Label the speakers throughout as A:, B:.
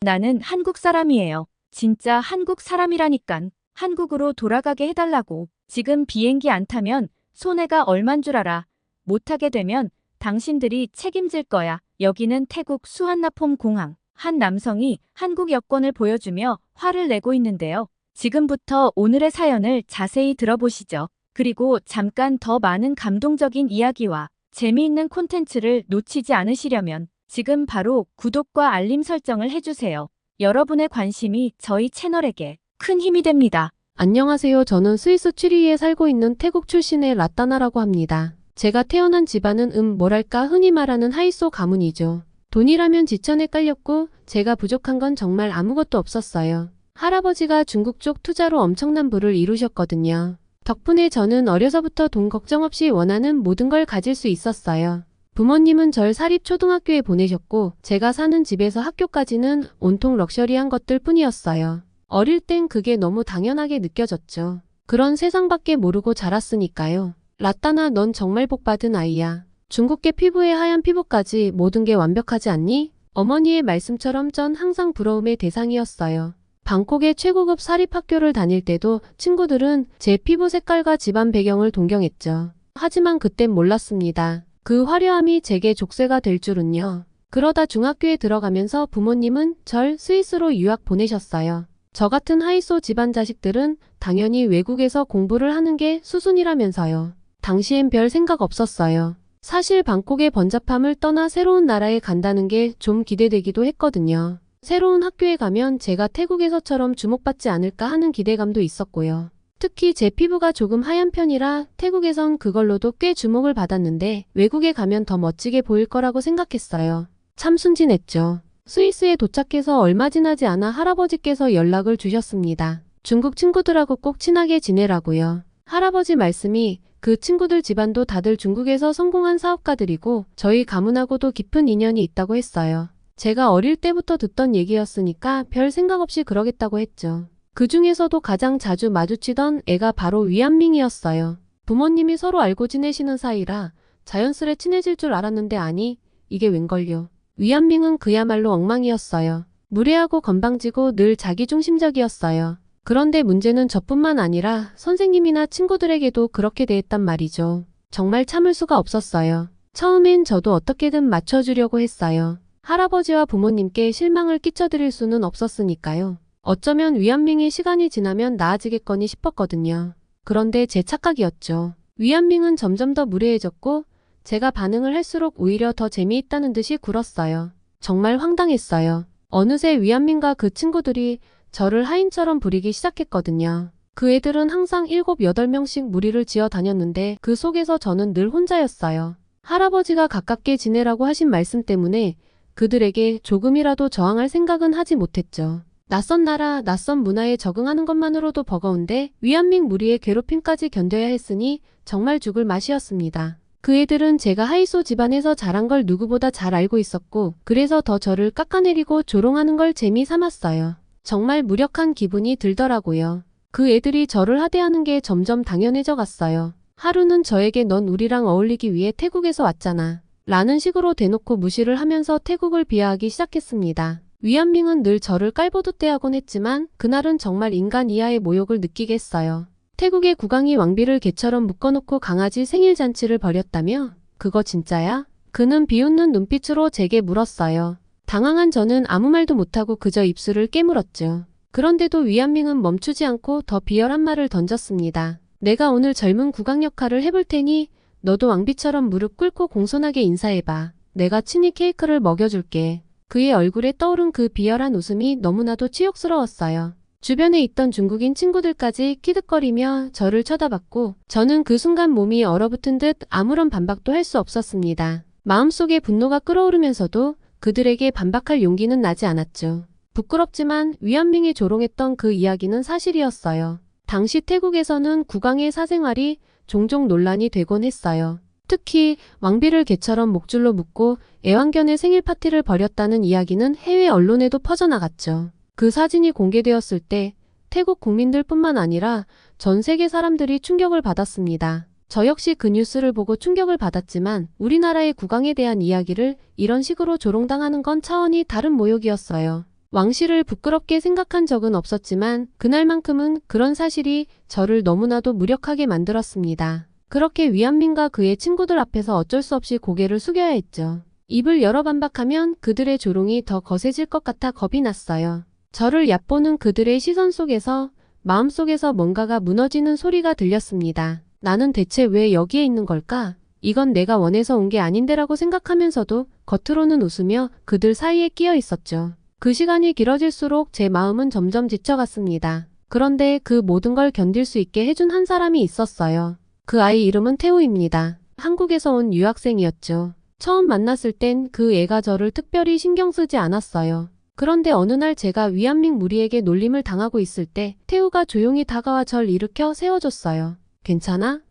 A: 나는 한국 사람이에요. 진짜 한국 사람이라니깐. 한국으로 돌아가게 해달라고. 지금 비행기 안 타면 손해가 얼만 줄 알아. 못하게 되면 당신들이 책임질 거야. 여기는 태국 수한나폼 공항. 한 남성이 한국 여권을 보여주며 화를 내고 있는데요. 지금부터 오늘의 사연을 자세히 들어보시죠. 그리고 잠깐 더 많은 감동적인 이야기와 재미있는 콘텐츠를 놓치지 않으시려면 지금 바로 구독과 알림 설정을 해주세요. 여러분의 관심이 저희 채널에게 큰 힘이 됩니다.
B: 안녕하세요. 저는 스위스 취리히에 살고 있는 태국 출신의 라따나라고 합니다. 제가 태어난 집안은 뭐랄까 흔히 말하는 하이소 가문이죠. 돈이라면 지천에 깔렸고 제가 부족한 건 정말 아무것도 없었어요. 할아버지가 중국 쪽 투자로 엄청난 부를 이루셨거든요. 덕분에 저는 어려서부터 돈 걱정 없이 원하는 모든 걸 가질 수 있었어요. 부모님은 절 사립초등학교에 보내셨고 제가 사는 집에서 학교까지는 온통 럭셔리한 것들 뿐이었어요. 어릴 땐 그게 너무 당연하게 느껴졌죠. 그런 세상밖에 모르고 자랐으니까요. 라따나, 넌 정말 복받은 아이야. 중국계 피부에 하얀 피부까지 모든 게 완벽하지 않니? 어머니의 말씀처럼 전 항상 부러움의 대상이었어요. 방콕의 최고급 사립학교를 다닐 때도 친구들은 제 피부 색깔과 집안 배경을 동경했죠. 하지만 그땐 몰랐습니다. 그 화려함이 제게 족쇄가 될 줄은요. 그러다 중학교에 들어가면서 부모님은 절 스위스로 유학 보내셨어요. 저 같은 하이소 집안 자식들은 당연히 외국에서 공부를 하는 게 수순이라면서요. 당시엔 별 생각 없었어요. 사실 방콕의 번잡함을 떠나 새로운 나라에 간다는 게 좀 기대되기도 했거든요. 새로운 학교에 가면 제가 태국에서처럼 주목받지 않을까 하는 기대감도 있었고요. 특히 제 피부가 조금 하얀 편이라 태국에선 그걸로도 꽤 주목을 받았는데 외국에 가면 더 멋지게 보일 거라고 생각했어요. 참 순진했죠. 스위스에 도착해서 얼마 지나지 않아 할아버지께서 연락을 주셨습니다. 중국 친구들하고 꼭 친하게 지내라고요. 할아버지 말씀이 그 친구들 집안도 다들 중국에서 성공한 사업가들이고 저희 가문하고도 깊은 인연이 있다고 했어요. 제가 어릴 때부터 듣던 얘기였으니까 별 생각 없이 그러겠다고 했죠. 그 중에서도 가장 자주 마주치던 애가 바로 위안밍이었어요. 부모님이 서로 알고 지내시는 사이라 자연스레 친해질 줄 알았는데 아니, 이게 웬걸요. 위안밍은 그야말로 엉망이었어요. 무례하고 건방지고 늘 자기중심적이었어요. 그런데 문제는 저뿐만 아니라 선생님이나 친구들에게도 그렇게 대했단 말이죠. 정말 참을 수가 없었어요. 처음엔 저도 어떻게든 맞춰주려고 했어요. 할아버지와 부모님께 실망을 끼쳐드릴 수는 없었으니까요. 어쩌면 위안밍이 시간이 지나면 나아지겠거니 싶었거든요. 그런데 제 착각이었죠. 위안밍은 점점 더 무례해졌고 제가 반응을 할수록 오히려 더 재미있다는 듯이 굴었어요. 정말 황당했어요. 어느새 위안밍과 그 친구들이 저를 하인처럼 부리기 시작했거든요. 그 애들은 항상 7, 8명씩 무리를 지어 다녔는데 그 속에서 저는 늘 혼자였어요. 할아버지가 가깝게 지내라고 하신 말씀 때문에 그들에게 조금이라도 저항할 생각은 하지 못했죠. 낯선 나라, 낯선 문화에 적응하는 것만으로도 버거운데 위안밍 무리의 괴롭힘까지 견뎌야 했으니 정말 죽을 맛이었습니다. 그 애들은 제가 하이소 집안에서 자란 걸 누구보다 잘 알고 있었고 그래서 더 저를 깎아내리고 조롱하는 걸 재미 삼았어요. 정말 무력한 기분이 들더라고요. 그 애들이 저를 하대하는 게 점점 당연해져 갔어요. 하루는 저에게 넌 우리랑 어울리기 위해 태국에서 왔잖아. 라는 식으로 대놓고 무시를 하면서 태국을 비하하기 시작했습니다. 위안밍은 늘 저를 깔보듯 대하곤 했지만 그날은 정말 인간 이하의 모욕을 느끼게 했어요. 태국의 국왕이 왕비를 개처럼 묶어놓고 강아지 생일 잔치를 벌였다며? 그거 진짜야? 그는 비웃는 눈빛으로 제게 물었어요. 당황한 저는 아무 말도 못하고 그저 입술을 깨물었죠. 그런데도 위안밍은 멈추지 않고 더 비열한 말을 던졌습니다. 내가 오늘 젊은 국왕 역할을 해볼 테니 너도 왕비처럼 무릎 꿇고 공손하게 인사해봐. 내가 친히 케이크를 먹여줄게. 그의 얼굴에 떠오른 그 비열한 웃음이 너무나도 치욕스러웠어요. 주변에 있던 중국인 친구들까지 키득거리며 저를 쳐다봤고 저는 그 순간 몸이 얼어붙은 듯 아무런 반박도 할 수 없었습니다. 마음속에 분노가 끓어오르면서도 그들에게 반박할 용기는 나지 않았죠. 부끄럽지만 위안밍이 조롱했던 그 이야기는 사실이었어요. 당시 태국에서는 국왕의 사생활이 종종 논란이 되곤 했어요. 특히 왕비를 개처럼 목줄로 묶고 애완견의 생일 파티를 벌였다는 이야기는 해외 언론에도 퍼져나갔죠. 그 사진이 공개되었을 때 태국 국민들뿐만 아니라 전 세계 사람들이 충격을 받았습니다. 저 역시 그 뉴스를 보고 충격을 받았지만 우리나라의 국왕에 대한 이야기를 이런 식으로 조롱당하는 건 차원이 다른 모욕이었어요. 왕실을 부끄럽게 생각한 적은 없었지만 그날만큼은 그런 사실이 저를 너무나도 무력하게 만들었습니다. 그렇게 위안민과 그의 친구들 앞에서 어쩔 수 없이 고개를 숙여야 했죠. 입을 열어 반박하면 그들의 조롱이 더 거세질 것 같아 겁이 났어요. 저를 얕보는 그들의 시선 속에서 마음속에서 뭔가가 무너지는 소리가 들렸습니다. 나는 대체 왜 여기에 있는 걸까? 이건 내가 원해서 온 게 아닌데라고 생각하면서도 겉으로는 웃으며 그들 사이에 끼어 있었죠. 그 시간이 길어질수록 제 마음은 점점 지쳐갔습니다. 그런데 그 모든 걸 견딜 수 있게 해준 한 사람이 있었어요. 그 아이 이름은 태우입니다. 한국에서 온 유학생이었죠. 처음 만났을 땐 그 애가 저를 특별히 신경 쓰지 않았어요. 그런데 어느 날 제가 위안민 무리에게 놀림을 당하고 있을 때 태우가 조용히 다가와 절 일으켜 세워줬어요. 괜찮아?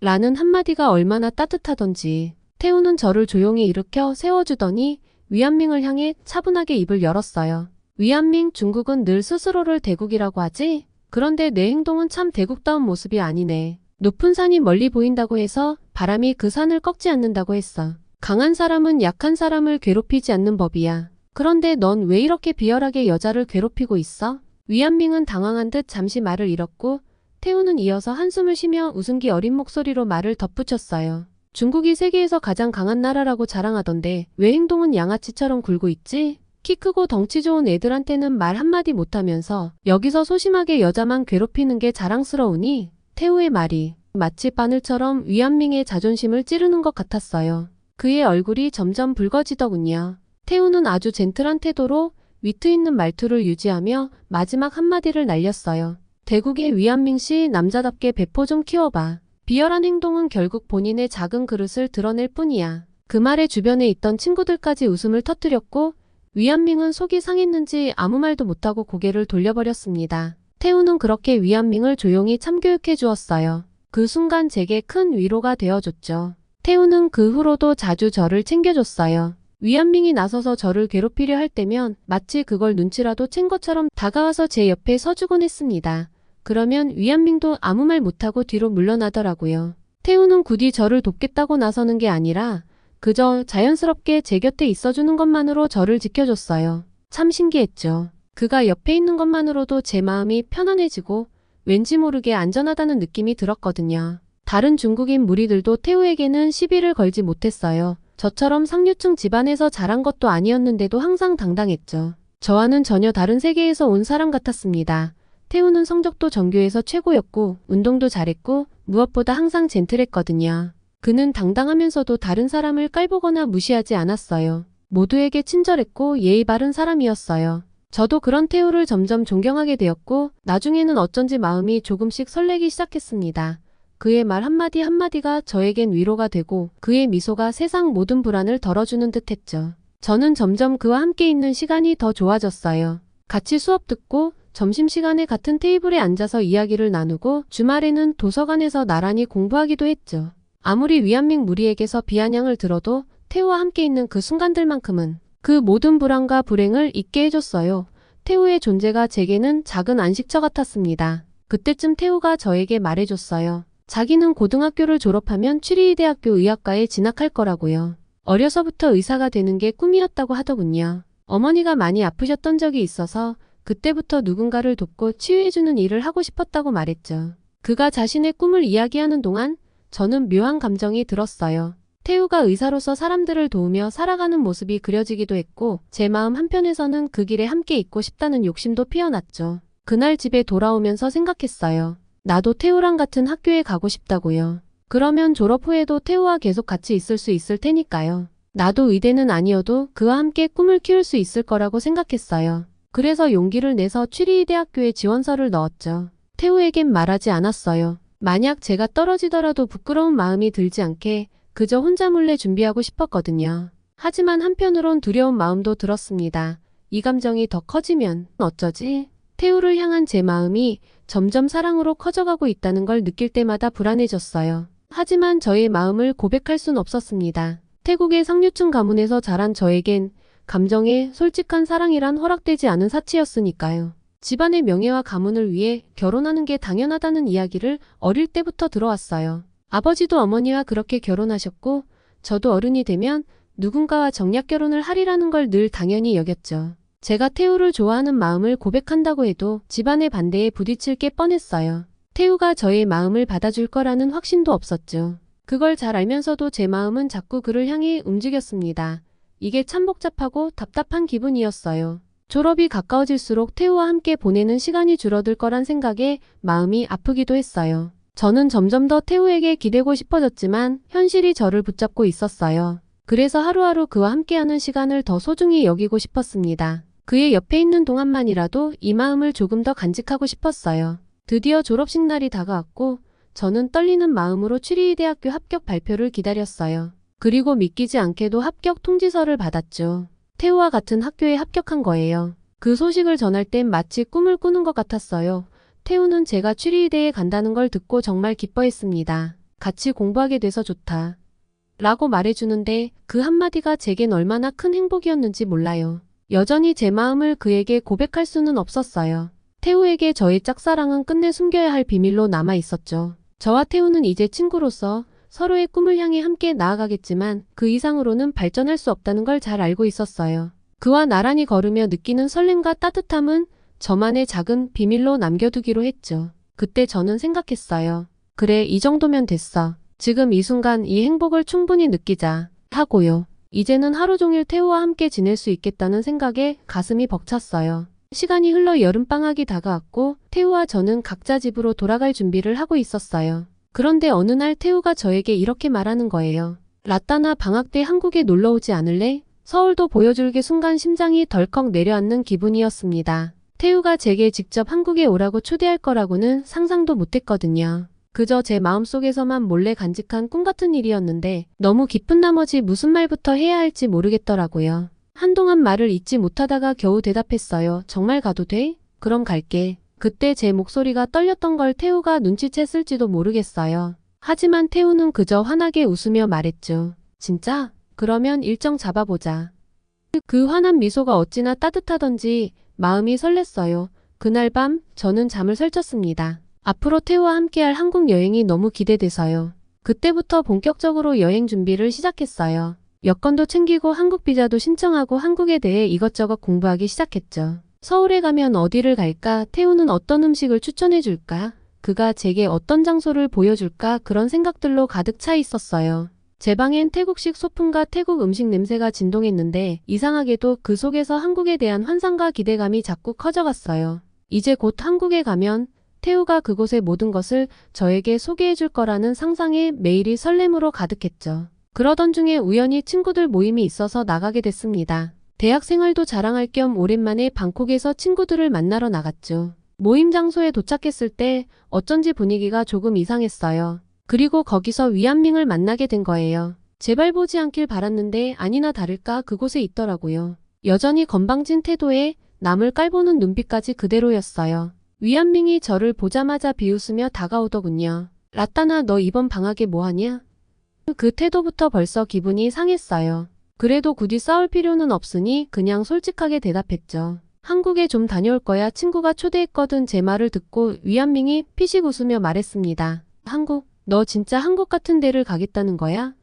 B: 라는 한마디가 얼마나 따뜻하던지. 태우는 저를 조용히 일으켜 세워주더니 위안민을 향해 차분하게 입을 열었어요. 위안민 중국은 늘 스스로를 대국이라고 하지? 그런데 내 행동은 참 대국다운 모습이 아니네. 높은 산이 멀리 보인다고 해서 바람이 그 산을 꺾지 않는다고 했어. 강한 사람은 약한 사람을 괴롭히지 않는 법이야. 그런데 넌 왜 이렇게 비열하게 여자를 괴롭히고 있어? 위안민은 당황한 듯 잠시 말을 잃었고 태우는 이어서 한숨을 쉬며 웃음기 어린 목소리로 말을 덧붙였어요. 중국이 세계에서 가장 강한 나라라고 자랑하던데 왜 행동은 양아치처럼 굴고 있지? 키 크고 덩치 좋은 애들한테는 말 한마디 못하면서 여기서 소심하게 여자만 괴롭히는 게 자랑스러우니? 태우의 말이 마치 바늘처럼 위안민의 자존심을 찌르는 것 같았어요. 그의 얼굴이 점점 붉어지더군요. 태우는 아주 젠틀한 태도로 위트 있는 말투를 유지하며 마지막 한마디를 날렸어요. 대국의 위안민 씨 남자답게 배포 좀 키워봐. 비열한 행동은 결국 본인의 작은 그릇을 드러낼 뿐이야. 그 말에 주변에 있던 친구들까지 웃음을 터뜨렸고 위안민은 속이 상했는지 아무 말도 못하고 고개를 돌려버렸습니다. 태우는 그렇게 위안민을 조용히 참교육해 주었어요. 그 순간 제게 큰 위로가 되어줬죠. 태우는 그 후로도 자주 저를 챙겨줬어요. 위안민이 나서서 저를 괴롭히려 할 때면 마치 그걸 눈치라도 챈 것처럼 다가와서 제 옆에 서주곤 했습니다. 그러면 위안민도 아무 말 못하고 뒤로 물러나더라고요. 태우는 굳이 저를 돕겠다고 나서는 게 아니라 그저 자연스럽게 제 곁에 있어주는 것만으로 저를 지켜줬어요. 참 신기했죠. 그가 옆에 있는 것만으로도 제 마음이 편안해지고 왠지 모르게 안전하다는 느낌이 들었거든요. 다른 중국인 무리들도 태우에게는 시비를 걸지 못했어요. 저처럼 상류층 집안에서 자란 것도 아니었는데도 항상 당당했죠. 저와는 전혀 다른 세계에서 온 사람 같았습니다. 태우는 성적도 전교에서 최고였고 운동도 잘했고 무엇보다 항상 젠틀했거든요. 그는 당당하면서도 다른 사람을 깔보거나 무시하지 않았어요. 모두에게 친절했고 예의 바른 사람이었어요. 저도 그런 태우를 점점 존경하게 되었고 나중에는 어쩐지 마음이 조금씩 설레기 시작했습니다. 그의 말 한마디 한마디가 저에겐 위로가 되고 그의 미소가 세상 모든 불안을 덜어주는 듯했죠. 저는 점점 그와 함께 있는 시간이 더 좋아졌어요. 같이 수업 듣고 점심시간에 같은 테이블에 앉아서 이야기를 나누고 주말에는 도서관에서 나란히 공부하기도 했죠. 아무리 위안민 무리에게서 비아냥을 들어도 태우와 함께 있는 그 순간들만큼은 그 모든 불안과 불행을 잊게 해줬어요. 태우의 존재가 제게는 작은 안식처 같았습니다. 그때쯤 태우가 저에게 말해줬어요. 자기는 고등학교를 졸업하면 취리히대학교 의학과에 진학할 거라고요. 어려서부터 의사가 되는 게 꿈이었다고 하더군요. 어머니가 많이 아프셨던 적이 있어서 그때부터 누군가를 돕고 치유해주는 일을 하고 싶었다고 말했죠. 그가 자신의 꿈을 이야기하는 동안 저는 묘한 감정이 들었어요. 태우가 의사로서 사람들을 도우며 살아가는 모습이 그려지기도 했고 제 마음 한편에서는 그 길에 함께 있고 싶다는 욕심도 피어났죠. 그날 집에 돌아오면서 생각했어요. 나도 태우랑 같은 학교에 가고 싶다고요. 그러면 졸업 후에도 태우와 계속 같이 있을 수 있을 테니까요. 나도 의대는 아니어도 그와 함께 꿈을 키울 수 있을 거라고 생각했어요. 그래서 용기를 내서 취리히대학교에 지원서를 넣었죠. 태우에겐 말하지 않았어요. 만약 제가 떨어지더라도 부끄러운 마음이 들지 않게 그저 혼자 몰래 준비하고 싶었거든요. 하지만 한편으론 두려운 마음도 들었습니다. 이 감정이 더 커지면 어쩌지? 태우를 향한 제 마음이 점점 사랑으로 커져가고 있다는 걸 느낄 때마다 불안해졌어요. 하지만 저의 마음을 고백할 순 없었습니다. 태국의 상류층 가문에서 자란 저에겐 감정에 솔직한 사랑이란 허락되지 않은 사치였으니까요. 집안의 명예와 가문을 위해 결혼하는 게 당연하다는 이야기를 어릴 때부터 들어왔어요. 아버지도 어머니와 그렇게 결혼하셨고 저도 어른이 되면 누군가와 정략 결혼을 하리라는 걸 늘 당연히 여겼죠. 제가 태우를 좋아하는 마음을 고백한다고 해도 집안의 반대에 부딪힐 게 뻔했어요. 태우가 저의 마음을 받아줄 거라는 확신도 없었죠. 그걸 잘 알면서도 제 마음은 자꾸 그를 향해 움직였습니다. 이게 참 복잡하고 답답한 기분이었어요. 졸업이 가까워질수록 태우와 함께 보내는 시간이 줄어들 거란 생각에 마음이 아프기도 했어요. 저는 점점 더 태우에게 기대고 싶어졌지만 현실이 저를 붙잡고 있었어요. 그래서 하루하루 그와 함께하는 시간을 더 소중히 여기고 싶었습니다. 그의 옆에 있는 동안만이라도 이 마음을 조금 더 간직하고 싶었어요. 드디어 졸업식 날이 다가왔고 저는 떨리는 마음으로 취리대학교 합격 발표를 기다렸어요. 그리고 믿기지 않게도 합격 통지서를 받았죠. 태우와 같은 학교에 합격한 거예요. 그 소식을 전할 땐 마치 꿈을 꾸는 것 같았어요. 태우는 제가 취리대에 간다는 걸 듣고 정말 기뻐했습니다. 같이 공부하게 돼서 좋다. 라고 말해주는데 그 한마디가 제겐 얼마나 큰 행복이었는지 몰라요. 여전히 제 마음을 그에게 고백할 수는 없었어요. 태우에게 저의 짝사랑은 끝내 숨겨야 할 비밀로 남아 있었죠. 저와 태우는 이제 친구로서 서로의 꿈을 향해 함께 나아가겠지만 그 이상으로는 발전할 수 없다는 걸 잘 알고 있었어요. 그와 나란히 걸으며 느끼는 설렘과 따뜻함은 저만의 작은 비밀로 남겨두기로 했죠. 그때 저는 생각했어요. 그래, 이 정도면 됐어. 지금 이 순간 이 행복을 충분히 느끼자 하고요. 이제는 하루 종일 태우와 함께 지낼 수 있겠다는 생각에 가슴이 벅찼어요. 시간이 흘러 여름방학이 다가왔고 태우와 저는 각자 집으로 돌아갈 준비를 하고 있었어요. 그런데 어느 날 태우가 저에게 이렇게 말하는 거예요. 라따나 방학 때 한국에 놀러 오지 않을래? 서울도 보여줄게. 순간 심장이 덜컥 내려앉는 기분이었습니다. 태우가 제게 직접 한국에 오라고 초대할 거라고는 상상도 못했거든요. 그저 제 마음속에서만 몰래 간직한 꿈 같은 일이었는데 너무 기쁜 나머지 무슨 말부터 해야 할지 모르겠더라고요. 한동안 말을 잇지 못하다가 겨우 대답했어요. 정말 가도 돼? 그럼 갈게. 그때 제 목소리가 떨렸던 걸 태우가 눈치챘을지도 모르겠어요. 하지만 태우는 그저 환하게 웃으며 말했죠. 진짜? 그러면 일정 잡아보자. 그 환한 미소가 어찌나 따뜻하던지 마음이 설렜어요. 그날 밤 저는 잠을 설쳤습니다. 앞으로 태우와 함께할 한국 여행이 너무 기대돼서요. 그때부터 본격적으로 여행 준비를 시작했어요. 여권도 챙기고 한국 비자도 신청하고 한국에 대해 이것저것 공부하기 시작했죠. 서울에 가면 어디를 갈까? 태우는 어떤 음식을 추천해 줄까? 그가 제게 어떤 장소를 보여줄까? 그런 생각들로 가득 차 있었어요. 제 방엔 태국식 소품과 태국 음식 냄새가 진동했는데 이상하게도 그 속에서 한국에 대한 환상과 기대감이 자꾸 커져갔어요. 이제 곧 한국에 가면 태우가 그곳의 모든 것을 저에게 소개해 줄 거라는 상상에 매일이 설렘으로 가득했죠. 그러던 중에 우연히 친구들 모임이 있어서 나가게 됐습니다. 대학 생활도 자랑할 겸 오랜만에 방콕에서 친구들을 만나러 나갔죠. 모임 장소에 도착했을 때 어쩐지 분위기가 조금 이상했어요. 그리고 거기서 위안밍을 만나게 된 거예요. 제발 보지 않길 바랐는데 아니나 다를까 그곳에 있더라고요. 여전히 건방진 태도에 남을 깔보는 눈빛까지 그대로였어요. 위안밍이 저를 보자마자 비웃으며 다가오더군요. 라따나 너 이번 방학에 뭐하냐? 그 태도부터 벌써 기분이 상했어요. 그래도 굳이 싸울 필요는 없으니 그냥 솔직하게 대답했죠. 한국에 좀 다녀올 거야. 친구가 초대했거든. 제 말을 듣고 위안밍이 피식 웃으며 말했습니다. 한국? 너 진짜 한국 같은 데를 가겠다는 거야?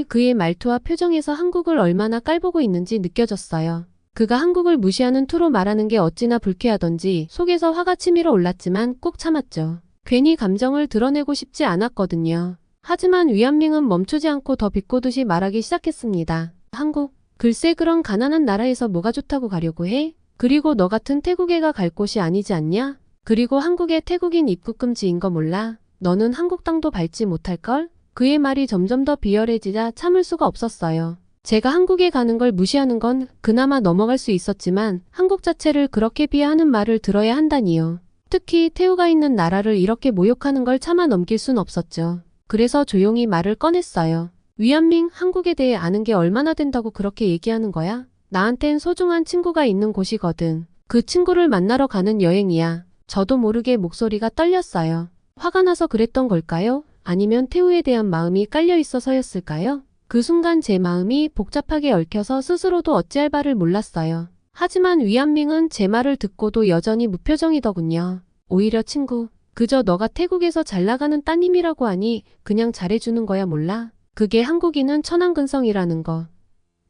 B: 그의 말투와 표정에서 한국을 얼마나 깔보고 있는지 느껴졌어요. 그가 한국을 무시하는 투로 말하는 게 어찌나 불쾌하던지 속에서 화가 치밀어 올랐지만 꾹 참았죠. 괜히 감정을 드러내고 싶지 않았거든요. 하지만 위안밍은 멈추지 않고 더 비꼬듯이 말하기 시작했습니다. 한국? 글쎄 그런 가난한 나라에서 뭐가 좋다고 가려고 해? 그리고 너 같은 태국 애가 갈 곳이 아니지 않냐? 그리고 한국에 태국인 입국 금지인 거 몰라? 너는 한국 땅도 밟지 못할걸? 그의 말이 점점 더 비열해지자 참을 수가 없었어요. 제가 한국에 가는 걸 무시하는 건 그나마 넘어갈 수 있었지만 한국 자체를 그렇게 비하하는 말을 들어야 한다니요. 특히 태우가 있는 나라를 이렇게 모욕하는 걸 참아 넘길 순 없었죠. 그래서 조용히 말을 꺼냈어요. 위안밍, 한국에 대해 아는 게 얼마나 된다고 그렇게 얘기하는 거야? 나한텐 소중한 친구가 있는 곳이거든. 그 친구를 만나러 가는 여행이야. 저도 모르게 목소리가 떨렸어요. 화가 나서 그랬던 걸까요? 아니면 태우에 대한 마음이 깔려 있어서였을까요? 그 순간 제 마음이 복잡하게 얽혀서 스스로도 어찌할 바를 몰랐어요. 하지만 위안밍은 제 말을 듣고도 여전히 무표정이더군요. 오히려 친구, 그저 너가 태국에서 잘 나가는 따님이라고 하니 그냥 잘해주는 거야 몰라? 그게 한국인은 천안근성이라는 거.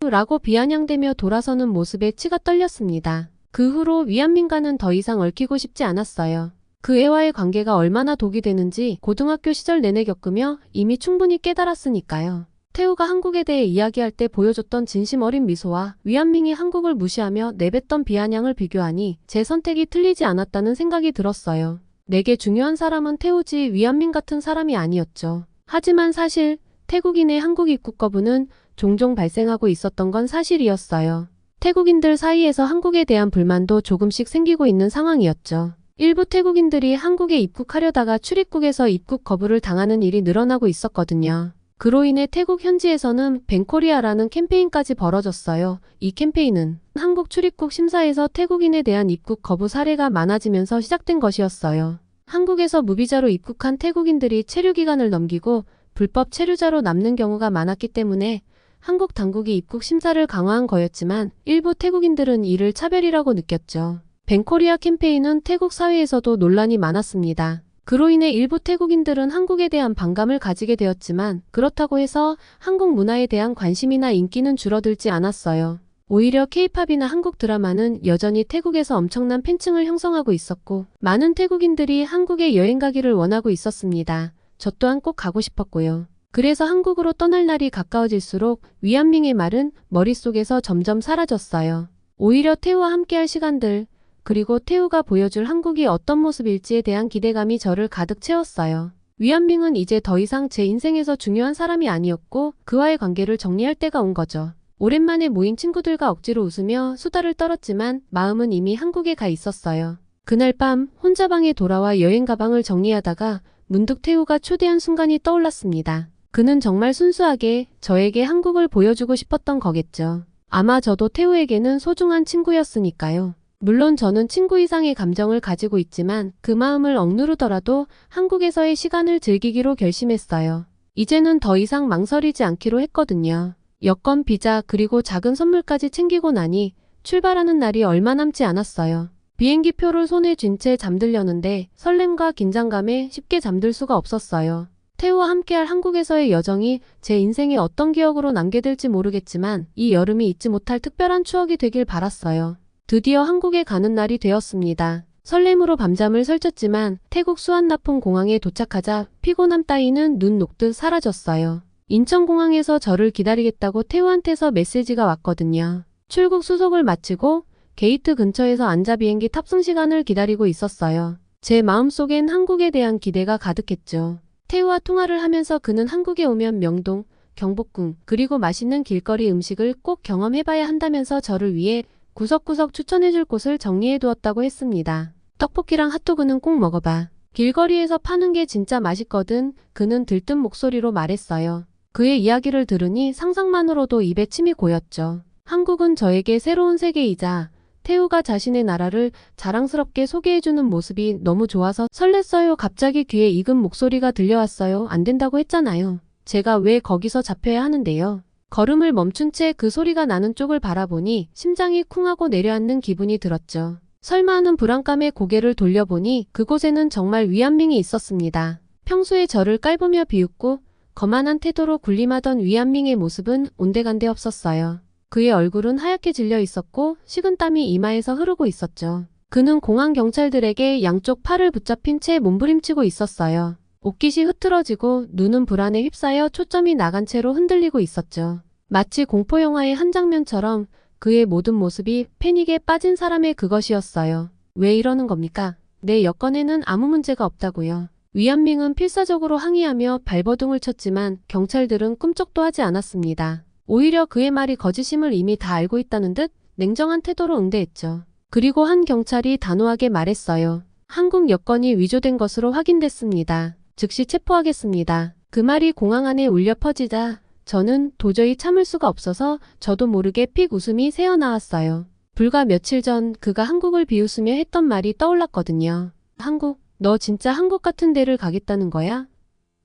B: 라고 비아냥대며 돌아서는 모습에 치가 떨렸습니다. 그 후로 위안민과는 더 이상 얽히고 싶지 않았어요. 그 애와의 관계가 얼마나 독이 되는지 고등학교 시절 내내 겪으며 이미 충분히 깨달았으니까요. 태우가 한국에 대해 이야기할 때 보여줬던 진심 어린 미소와 위안민이 한국을 무시하며 내뱉던 비아냥을 비교하니 제 선택이 틀리지 않았다는 생각이 들었어요. 내게 중요한 사람은 태우지 위안민 같은 사람이 아니었죠. 하지만 사실 태국인의 한국 입국 거부는 종종 발생하고 있었던 건 사실이었어요. 태국인들 사이에서 한국에 대한 불만도 조금씩 생기고 있는 상황이었죠. 일부 태국인들이 한국에 입국하려다가 출입국에서 입국 거부를 당하는 일이 늘어나고 있었거든요. 그로 인해 태국 현지에서는 뱅코리아라는 캠페인까지 벌어졌어요. 이 캠페인은 한국 출입국 심사에서 태국인에 대한 입국 거부 사례가 많아지면서 시작된 것이었어요. 한국에서 무비자로 입국한 태국인들이 체류 기간을 넘기고 불법 체류자로 남는 경우가 많았기 때문에 한국 당국이 입국 심사를 강화한 거였지만 일부 태국인들은 이를 차별이라고 느꼈죠. 뱅코리아 캠페인은 태국 사회에서도 논란이 많았습니다. 그로 인해 일부 태국인들은 한국에 대한 반감을 가지게 되었지만 그렇다고 해서 한국 문화에 대한 관심이나 인기는 줄어들지 않았어요. 오히려 K-팝이나 한국 드라마는 여전히 태국에서 엄청난 팬층을 형성하고 있었고 많은 태국인들이 한국에 여행 가기를 원하고 있었습니다. 저 또한 꼭 가고 싶었고요. 그래서 한국으로 떠날 날이 가까워질수록 위안밍의 말은 머릿속에서 점점 사라졌어요. 오히려 태우와 함께할 시간들, 그리고 태우가 보여줄 한국이 어떤 모습일지에 대한 기대감이 저를 가득 채웠어요. 위안밍은 이제 더 이상 제 인생에서 중요한 사람이 아니었고 그와의 관계를 정리할 때가 온 거죠. 오랜만에 모인 친구들과 억지로 웃으며 수다를 떨었지만 마음은 이미 한국에 가 있었어요. 그날 밤 혼자 방에 돌아와 여행 가방을 정리하다가 문득 태우가 초대한 순간이 떠올랐습니다. 그는 정말 순수하게 저에게 한국을 보여주고 싶었던 거겠죠. 아마 저도 태우에게는 소중한 친구였으니까요. 물론 저는 친구 이상의 감정을 가지고 있지만 그 마음을 억누르더라도 한국에서의 시간을 즐기기로 결심했어요. 이제는 더 이상 망설이지 않기로 했거든요. 여권, 비자, 그리고 작은 선물까지 챙기고 나니 출발하는 날이 얼마 남지 않았어요. 비행기표를 손에 쥔 채 잠들려는데 설렘과 긴장감에 쉽게 잠들 수가 없었어요. 태우와 함께할 한국에서의 여정이 제 인생에 어떤 기억으로 남게 될지 모르겠지만 이 여름이 잊지 못할 특별한 추억이 되길 바랐어요. 드디어 한국에 가는 날이 되었습니다. 설렘으로 밤잠을 설쳤지만 태국 수완나폰 공항에 도착하자 피곤함 따위는 눈 녹듯 사라졌어요. 인천공항에서 저를 기다리겠다고 태우한테서 메시지가 왔거든요. 출국 수속을 마치고 게이트 근처에서 앉아 비행기 탑승 시간을 기다리고 있었어요. 제 마음속엔 한국에 대한 기대가 가득했죠. 태우와 통화를 하면서 그는 한국에 오면 명동, 경복궁, 그리고 맛있는 길거리 음식을 꼭 경험해봐야 한다면서 저를 위해 구석구석 추천해줄 곳을 정리해두었다고 했습니다. 떡볶이랑 핫도그는 꼭 먹어봐. 길거리에서 파는 게 진짜 맛있거든. 그는 들뜬 목소리로 말했어요. 그의 이야기를 들으니 상상만으로도 입에 침이 고였죠. 한국은 저에게 새로운 세계이자 태우가 자신의 나라를 자랑스럽게 소개해주는 모습이 너무 좋아서 설렜어요. 갑자기 귀에 익은 목소리가 들려왔어요. 안 된다고 했잖아요. 제가 왜 거기서 잡혀야 하는데요. 걸음을 멈춘 채 그 소리가 나는 쪽을 바라보니 심장이 쿵하고 내려앉는 기분이 들었죠. 설마 하는 불안감에 고개를 돌려보니 그곳에는 정말 위안밍이 있었습니다. 평소에 저를 깔보며 비웃고 거만한 태도로 군림하던 위안밍의 모습은 온데간데 없었어요. 그의 얼굴은 하얗게 질려 있었고 식은땀이 이마에서 흐르고 있었죠. 그는 공항 경찰들에게 양쪽 팔을 붙잡힌 채 몸부림치고 있었어요. 옷깃이 흐트러지고 눈은 불안에 휩싸여 초점이 나간 채로 흔들리고 있었죠. 마치 공포영화의 한 장면처럼 그의 모든 모습이 패닉에 빠진 사람의 그것이었어요. 왜 이러는 겁니까? 내 여권에는 아무 문제가 없다고요. 위안밍은 필사적으로 항의하며 발버둥을 쳤지만 경찰들은 꿈쩍도 하지 않았습니다. 오히려 그의 말이 거짓임을 이미 다 알고 있다는 듯 냉정한 태도로 응대했죠. 그리고 한 경찰이 단호하게 말했어요. 한국 여권이 위조된 것으로 확인됐습니다. 즉시 체포하겠습니다. 그 말이 공항 안에 울려 퍼지자 저는 도저히 참을 수가 없어서 저도 모르게 픽 웃음이 새어나왔어요. 불과 며칠 전 그가 한국을 비웃으며 했던 말이 떠올랐거든요. 한국, 너 진짜 한국 같은 데를 가겠다는 거야?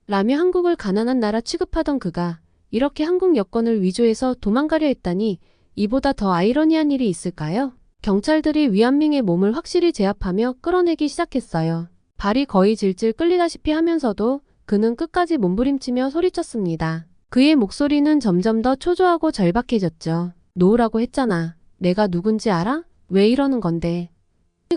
B: 라며 한국을 가난한 나라 취급하던 그가 이렇게 한국 여권을 위조해서 도망가려 했다니 이보다 더 아이러니한 일이 있을까요? 경찰들이 위안밍의 몸을 확실히 제압하며 끌어내기 시작했어요. 발이 거의 질질 끌리다시피 하면서도 그는 끝까지 몸부림치며 소리쳤습니다. 그의 목소리는 점점 더 초조하고 절박해졌죠. 놓으라고 했잖아. 내가 누군지 알아? 왜 이러는 건데?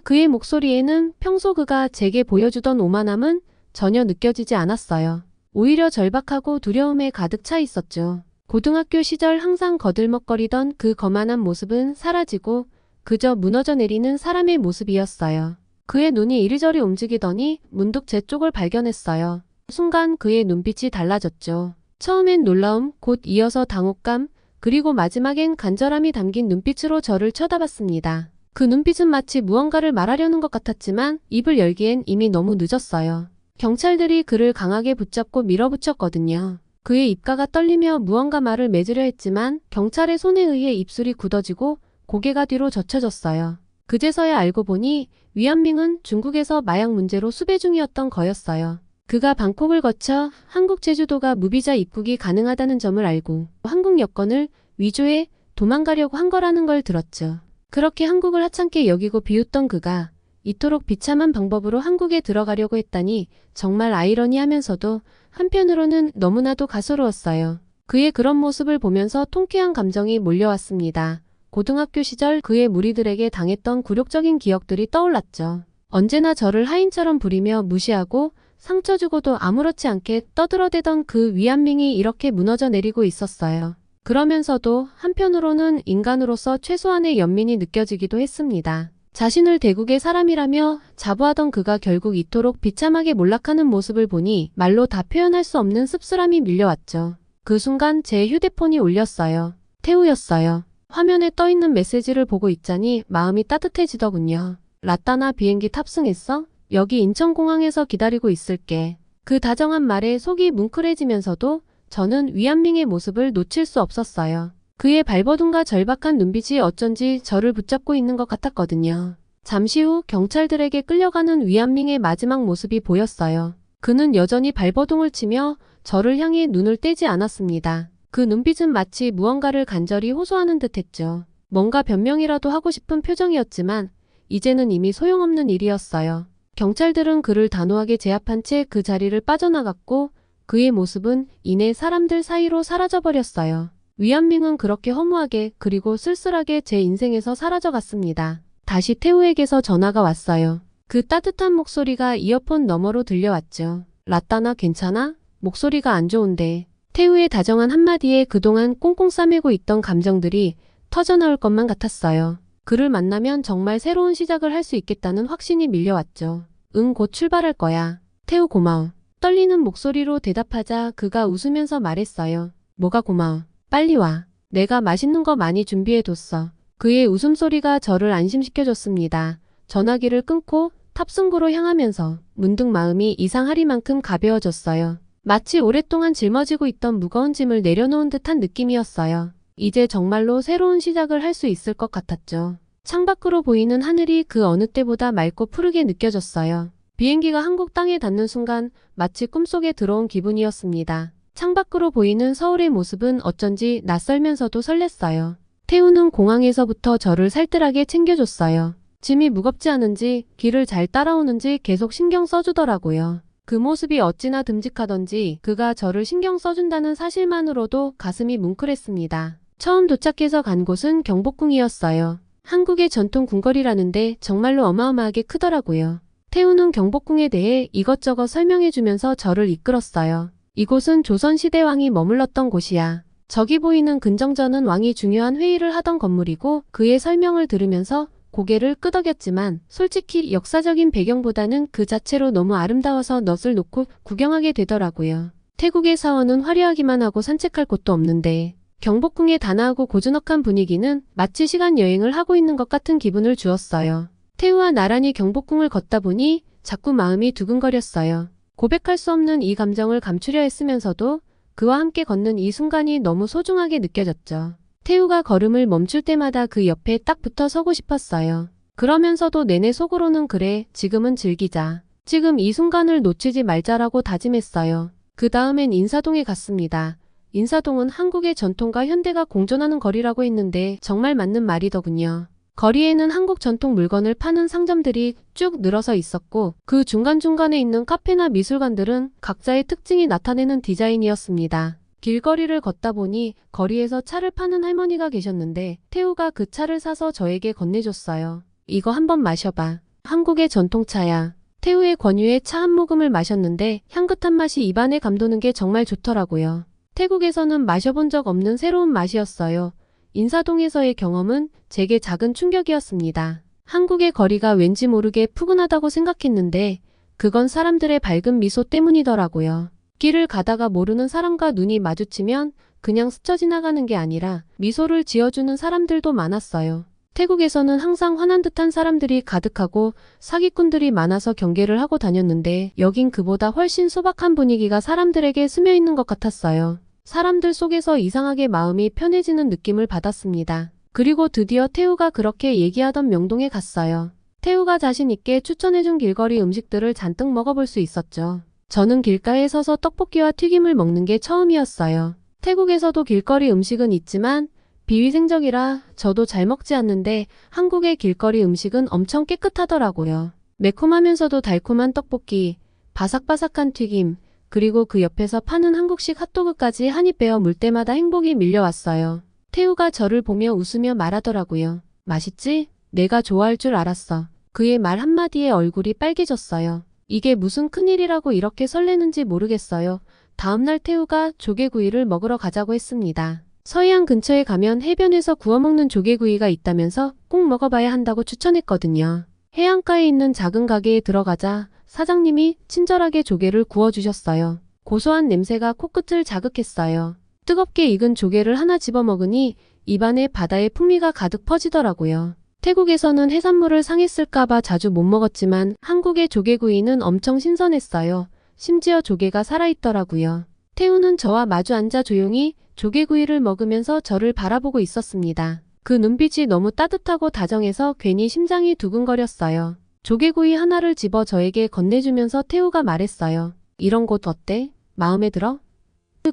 B: 그의 목소리에는 평소 그가 제게 보여주던 오만함은 전혀 느껴지지 않았어요. 오히려 절박하고 두려움에 가득 차 있었죠. 고등학교 시절 항상 거들먹거리던 그 거만한 모습은 사라지고 그저 무너져 내리는 사람의 모습이었어요. 그의 눈이 이리저리 움직이더니 문득 제 쪽을 발견했어요. 순간 그의 눈빛이 달라졌죠. 처음엔 놀라움, 곧 이어서 당혹감, 그리고 마지막엔 간절함이 담긴 눈빛으로 저를 쳐다봤습니다. 그 눈빛은 마치 무언가를 말하려는 것 같았지만 입을 열기엔 이미 너무 늦었어요. 경찰들이 그를 강하게 붙잡고 밀어붙였거든요. 그의 입가가 떨리며 무언가 말을 맺으려 했지만 경찰의 손에 의해 입술이 굳어지고 고개가 뒤로 젖혀졌어요. 그제서야 알고 보니 위안밍은 중국에서 마약 문제로 수배 중이었던 거였어요. 그가 방콕을 거쳐 한국 제주도가 무비자 입국이 가능하다는 점을 알고 한국 여권을 위조해 도망가려고 한 거라는 걸 들었죠. 그렇게 한국을 하찮게 여기고 비웃던 그가 이토록 비참한 방법으로 한국에 들어가려고 했다니 정말 아이러니하면서도 한편으로는 너무나도 가소로웠어요. 그의 그런 모습을 보면서 통쾌한 감정이 몰려왔습니다. 고등학교 시절 그의 무리들에게 당했던 굴욕적인 기억들이 떠올랐죠. 언제나 저를 하인처럼 부리며 무시하고 상처 주고도 아무렇지 않게 떠들어대던 그 위안밍이 이렇게 무너져 내리고 있었어요. 그러면서도 한편으로는 인간으로서 최소한의 연민이 느껴지기도 했습니다. 자신을 대국의 사람이라며 자부하던 그가 결국 이토록 비참하게 몰락하는 모습을 보니 말로 다 표현할 수 없는 씁쓸함이 밀려왔죠. 그 순간 제 휴대폰이 울렸어요. 태우였어요. 화면에 떠있는 메시지를 보고 있자니 마음이 따뜻해지더군요. 라따나 비행기 탑승했어? 여기 인천공항에서 기다리고 있을게. 그 다정한 말에 속이 뭉클해지면서도 저는 위안밍의 모습을 놓칠 수 없었어요. 그의 발버둥과 절박한 눈빛이 어쩐지 저를 붙잡고 있는 것 같았거든요. 잠시 후 경찰들에게 끌려가는 위안밍의 마지막 모습이 보였어요. 그는 여전히 발버둥을 치며 저를 향해 눈을 떼지 않았습니다. 그 눈빛은 마치 무언가를 간절히 호소하는 듯했죠. 뭔가 변명이라도 하고 싶은 표정이었지만 이제는 이미 소용없는 일이었어요. 경찰들은 그를 단호하게 제압한 채 그 자리를 빠져나갔고 그의 모습은 이내 사람들 사이로 사라져버렸어요. 위안밍은 그렇게 허무하게 그리고 쓸쓸하게 제 인생에서 사라져갔습니다. 다시 태우에게서 전화가 왔어요. 그 따뜻한 목소리가 이어폰 너머로 들려왔죠. 라따나 괜찮아? 목소리가 안 좋은데. 태우의 다정한 한마디에 그동안 꽁꽁 싸매고 있던 감정들이 터져나올 것만 같았어요. 그를 만나면 정말 새로운 시작을 할 수 있겠다는 확신이 밀려왔죠. 응, 곧 출발할 거야. 태우 고마워. 떨리는 목소리로 대답하자 그가 웃으면서 말했어요. 뭐가 고마워. 빨리 와. 내가 맛있는 거 많이 준비해뒀어. 그의 웃음소리가 저를 안심시켜줬습니다. 전화기를 끊고 탑승구로 향하면서 문득 마음이 이상하리만큼 가벼워졌어요. 마치 오랫동안 짊어지고 있던 무거운 짐을 내려놓은 듯한 느낌이었어요. 이제 정말로 새로운 시작을 할 수 있을 것 같았죠. 창밖으로 보이는 하늘이 그 어느 때보다 맑고 푸르게 느껴졌어요. 비행기가 한국 땅에 닿는 순간 마치 꿈속에 들어온 기분이었습니다. 창밖으로 보이는 서울의 모습은 어쩐지 낯설면서도 설렜어요. 태우는 공항에서부터 저를 살뜰하게 챙겨줬어요. 짐이 무겁지 않은지 길을 잘 따라오는지 계속 신경 써주더라고요. 그 모습이 어찌나 듬직하던지 그가 저를 신경 써준다는 사실만으로도 가슴이 뭉클했습니다. 처음 도착해서 간 곳은 경복궁이었어요. 한국의 전통 궁궐이라는데 정말로 어마어마하게 크더라고요. 태우는 경복궁에 대해 이것저것 설명해주면서 저를 이끌었어요. 이곳은 조선시대 왕이 머물렀던 곳이야. 저기 보이는 근정전은 왕이 중요한 회의를 하던 건물이고 그의 설명을 들으면서 고개를 끄덕였지만 솔직히 역사적인 배경보다는 그 자체로 너무 아름다워서 넛을 놓고 구경하게 되더라고요. 태국의 사원은 화려하기만 하고 산책할 곳도 없는데 경복궁의 단아하고 고즈넉한 분위기는 마치 시간 여행을 하고 있는 것 같은 기분을 주었어요. 태우와 나란히 경복궁을 걷다 보니 자꾸 마음이 두근거렸어요. 고백할 수 없는 이 감정을 감추려 했으면서도 그와 함께 걷는 이 순간이 너무 소중하게 느껴졌죠. 태우가 걸음을 멈출 때마다 그 옆에 딱 붙어 서고 싶었어요. 그러면서도 내내 속으로는 그래, 지금은 즐기자. 지금 이 순간을 놓치지 말자라고 다짐했어요. 그 다음엔 인사동에 갔습니다. 인사동은 한국의 전통과 현대가 공존하는 거리라고 했는데 정말 맞는 말이더군요. 거리에는 한국 전통 물건을 파는 상점들이 쭉 늘어서 있었고 그 중간중간에 있는 카페나 미술관들은 각자의 특징이 나타내는 디자인이었습니다. 길거리를 걷다 보니 거리에서 차를 파는 할머니가 계셨는데 태우가 그 차를 사서 저에게 건네줬어요. 이거 한번 마셔봐. 한국의 전통차야. 태우의 권유에 차 한 모금을 마셨는데 향긋한 맛이 입안에 감도는 게 정말 좋더라고요. 태국에서는 마셔본 적 없는 새로운 맛이었어요. 인사동에서의 경험은 제게 작은 충격이었습니다. 한국의 거리가 왠지 모르게 푸근하다고 생각했는데 그건 사람들의 밝은 미소 때문이더라고요. 길을 가다가 모르는 사람과 눈이 마주치면 그냥 스쳐 지나가는 게 아니라 미소를 지어주는 사람들도 많았어요. 태국에서는 항상 화난 듯한 사람들이 가득하고 사기꾼들이 많아서 경계를 하고 다녔는데 여긴 그보다 훨씬 소박한 분위기가 사람들에게 스며 있는 것 같았어요. 사람들 속에서 이상하게 마음이 편해지는 느낌을 받았습니다. 그리고 드디어 태우가 그렇게 얘기하던 명동에 갔어요. 태우가 자신 있게 추천해준 길거리 음식들을 잔뜩 먹어볼 수 있었죠. 저는 길가에 서서 떡볶이와 튀김을 먹는 게 처음이었어요. 태국에서도 길거리 음식은 있지만 비위생적이라 저도 잘 먹지 않는데 한국의 길거리 음식은 엄청 깨끗하더라고요. 매콤하면서도 달콤한 떡볶이, 바삭바삭한 튀김, 그리고 그 옆에서 파는 한국식 핫도그까지 한입 베어 물 때마다 행복이 밀려왔어요. 태우가 저를 보며 웃으며 말하더라고요. 맛있지? 내가 좋아할 줄 알았어. 그의 말 한마디에 얼굴이 빨개졌어요. 이게 무슨 큰일이라고 이렇게 설레는지 모르겠어요. 다음날 태우가 조개구이를 먹으러 가자고 했습니다. 서해안 근처에 가면 해변에서 구워 먹는 조개구이가 있다면서 꼭 먹어봐야 한다고 추천했거든요. 해안가에 있는 작은 가게에 들어가자 사장님이 친절하게 조개를 구워주셨어요. 고소한 냄새가 코끝을 자극했어요. 뜨겁게 익은 조개를 하나 집어 먹으니 입안에 바다의 풍미가 가득 퍼지더라고요. 태국에서는 해산물을 상했을까봐 자주 못 먹었지만 한국의 조개구이는 엄청 신선했어요. 심지어 조개가 살아있더라고요. 태우는 저와 마주 앉아 조용히 조개구이를 먹으면서 저를 바라보고 있었습니다. 그 눈빛이 너무 따뜻하고 다정해서 괜히 심장이 두근거렸어요. 조개구이 하나를 집어 저에게 건네주면서 태우가 말했어요. 이런 곳 어때? 마음에 들어?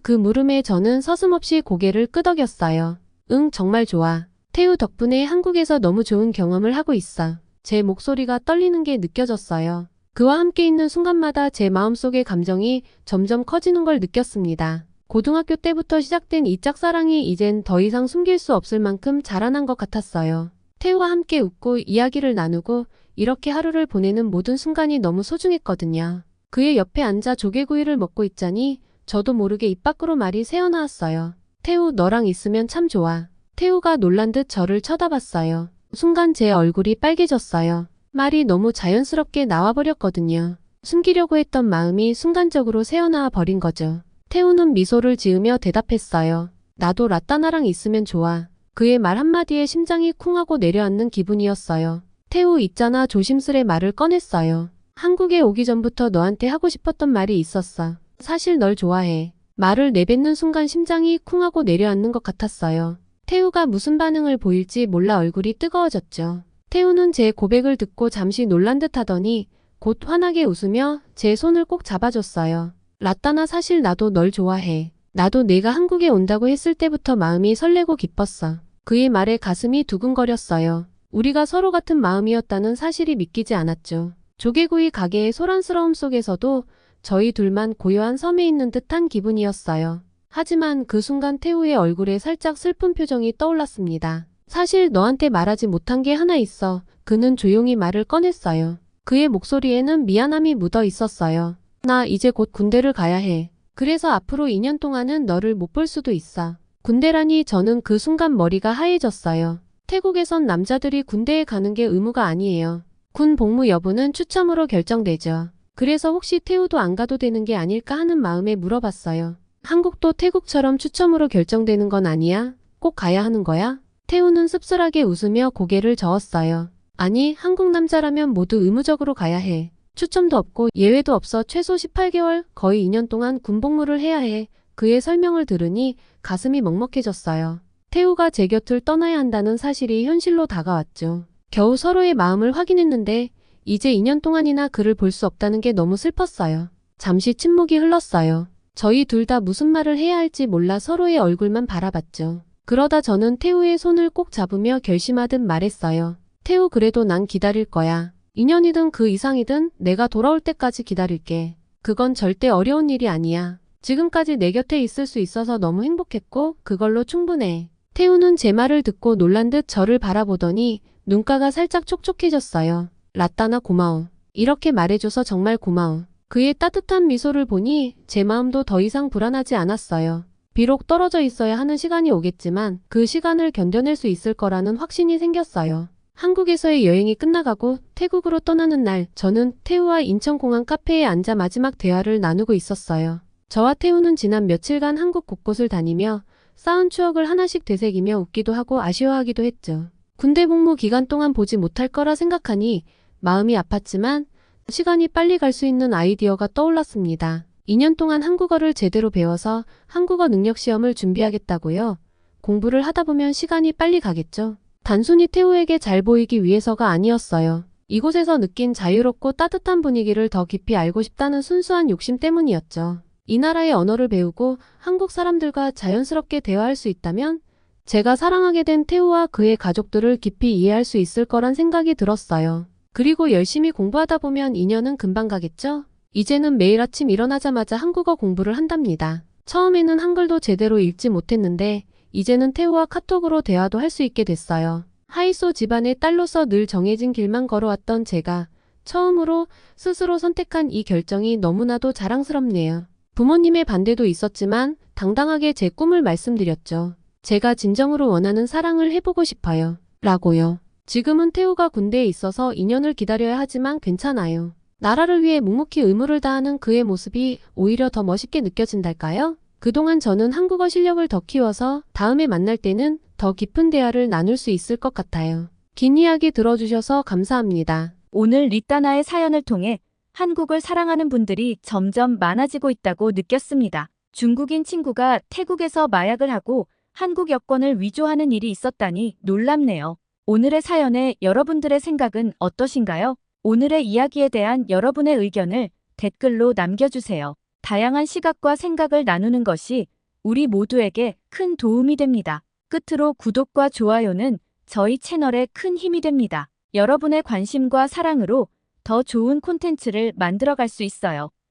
B: 그 물음에 저는 서슴없이 고개를 끄덕였어요. 응, 정말 좋아. 태우 덕분에 한국에서 너무 좋은 경험을 하고 있어. 제 목소리가 떨리는 게 느껴졌어요. 그와 함께 있는 순간마다 제 마음속의 감정이 점점 커지는 걸 느꼈습니다. 고등학교 때부터 시작된 이 짝사랑이 이젠 더 이상 숨길 수 없을 만큼 자라난 것 같았어요. 태우와 함께 웃고 이야기를 나누고 이렇게 하루를 보내는 모든 순간이 너무 소중했거든요. 그의 옆에 앉아 조개구이를 먹고 있자니 저도 모르게 입 밖으로 말이 새어나왔어요. 태우, 너랑 있으면 참 좋아. 태우가 놀란 듯 저를 쳐다봤어요. 순간 제 얼굴이 빨개졌어요. 말이 너무 자연스럽게 나와버렸거든요. 숨기려고 했던 마음이 순간적으로 새어나와 버린 거죠. 태우는 미소를 지으며 대답했어요. 나도 라따나랑 있으면 좋아. 그의 말 한마디에 심장이 쿵하고 내려앉는 기분이었어요. 태우 있잖아, 조심스레 말을 꺼냈어요. 한국에 오기 전부터 너한테 하고 싶었던 말이 있었어. 사실 널 좋아해. 말을 내뱉는 순간 심장이 쿵하고 내려앉는 것 같았어요. 태우가 무슨 반응을 보일지 몰라 얼굴이 뜨거워졌죠. 태우는 제 고백을 듣고 잠시 놀란 듯 하더니 곧 환하게 웃으며 제 손을 꼭 잡아줬어요. 라따나, 사실 나도 널 좋아해. 나도 내가 한국에 온다고 했을 때부터 마음이 설레고 기뻤어. 그의 말에 가슴이 두근거렸어요. 우리가 서로 같은 마음이었다는 사실이 믿기지 않았죠. 조개구이 가게의 소란스러움 속에서도 저희 둘만 고요한 섬에 있는 듯한 기분이었어요. 하지만 그 순간 태우의 얼굴에 살짝 슬픈 표정이 떠올랐습니다. 사실 너한테 말하지 못한 게 하나 있어. 그는 조용히 말을 꺼냈어요. 그의 목소리에는 미안함이 묻어 있었어요. 나 이제 곧 군대를 가야 해. 그래서 앞으로 2년 동안은 너를 못 볼 수도 있어. 군대라니. 저는 그 순간 머리가 하얘졌어요. 태국에선 남자들이 군대에 가는 게 의무가 아니에요. 군 복무 여부는 추첨으로 결정되죠. 그래서 혹시 태우도 안 가도 되는 게 아닐까 하는 마음에 물어봤어요. 한국도 태국처럼 추첨으로 결정되는 건 아니야? 꼭 가야 하는 거야? 태우는 씁쓸하게 웃으며 고개를 저었어요. 아니, 한국 남자라면 모두 의무적으로 가야 해. 추첨도 없고 예외도 없어. 최소 18개월, 거의 2년 동안 군복무를 해야 해. 그의 설명을 들으니 가슴이 먹먹해졌어요. 태우가 제 곁을 떠나야 한다는 사실이 현실로 다가왔죠. 겨우 서로의 마음을 확인했는데 이제 2년 동안이나 그를 볼 수 없다는 게 너무 슬펐어요. 잠시 침묵이 흘렀어요. 저희 둘 다 무슨 말을 해야 할지 몰라 서로의 얼굴만 바라봤죠. 그러다 저는 태우의 손을 꼭 잡으며 결심하듯 말했어요. 태우, 그래도 난 기다릴 거야. 2년이든 그 이상이든 내가 돌아올 때까지 기다릴게. 그건 절대 어려운 일이 아니야. 지금까지 내 곁에 있을 수 있어서 너무 행복했고 그걸로 충분해. 태우는 제 말을 듣고 놀란 듯 저를 바라보더니 눈가가 살짝 촉촉해졌어요. 라따나 고마워. 이렇게 말해줘서 정말 고마워. 그의 따뜻한 미소를 보니 제 마음도 더 이상 불안하지 않았어요. 비록 떨어져 있어야 하는 시간이 오겠지만 그 시간을 견뎌낼 수 있을 거라는 확신이 생겼어요. 한국에서의 여행이 끝나가고 태국으로 떠나는 날, 저는 태우와 인천공항 카페에 앉아 마지막 대화를 나누고 있었어요. 저와 태우는 지난 며칠간 한국 곳곳을 다니며 쌓은 추억을 하나씩 되새기며 웃기도 하고 아쉬워하기도 했죠. 군대 복무 기간 동안 보지 못할 거라 생각하니 마음이 아팠지만 시간이 빨리 갈 수 있는 아이디어가 떠올랐습니다. 2년 동안 한국어를 제대로 배워서 한국어 능력 시험을 준비하겠다고요. 공부를 하다 보면 시간이 빨리 가겠죠. 단순히 태우에게 잘 보이기 위해서가 아니었어요. 이곳에서 느낀 자유롭고 따뜻한 분위기를 더 깊이 알고 싶다는 순수한 욕심 때문이었죠. 이 나라의 언어를 배우고 한국 사람들과 자연스럽게 대화할 수 있다면 제가 사랑하게 된 태우와 그의 가족들을 깊이 이해할 수 있을 거란 생각이 들었어요. 그리고 열심히 공부하다 보면 2년은 금방 가겠죠? 이제는 매일 아침 일어나자마자 한국어 공부를 한답니다. 처음에는 한글도 제대로 읽지 못했는데 이제는 태우와 카톡으로 대화도 할 수 있게 됐어요. 하이소 집안의 딸로서 늘 정해진 길만 걸어왔던 제가 처음으로 스스로 선택한 이 결정이 너무나도 자랑스럽네요. 부모님의 반대도 있었지만 당당하게 제 꿈을 말씀드렸죠. 제가 진정으로 원하는 사랑을 해보고 싶어요. 라고요. 지금은 태우가 군대에 있어서 2년을 기다려야 하지만 괜찮아요. 나라를 위해 묵묵히 의무를 다하는 그의 모습이 오히려 더 멋있게 느껴진달까요? 그동안 저는 한국어 실력을 더 키워서 다음에 만날 때는 더 깊은 대화를 나눌 수 있을 것 같아요. 긴 이야기 들어주셔서 감사합니다.
A: 오늘 리따나의 사연을 통해 한국을 사랑하는 분들이 점점 많아지고 있다고 느꼈습니다. 중국인 친구가 태국에서 마약을 하고 한국 여권을 위조하는 일이 있었다니 놀랍네요. 오늘의 사연에 여러분들의 생각은 어떠신가요? 오늘의 이야기에 대한 여러분의 의견을 댓글로 남겨주세요. 다양한 시각과 생각을 나누는 것이 우리 모두에게 큰 도움이 됩니다. 끝으로 구독과 좋아요는 저희 채널에 큰 힘이 됩니다. 여러분의 관심과 사랑으로 더 좋은 콘텐츠를 만들어갈 수 있어요.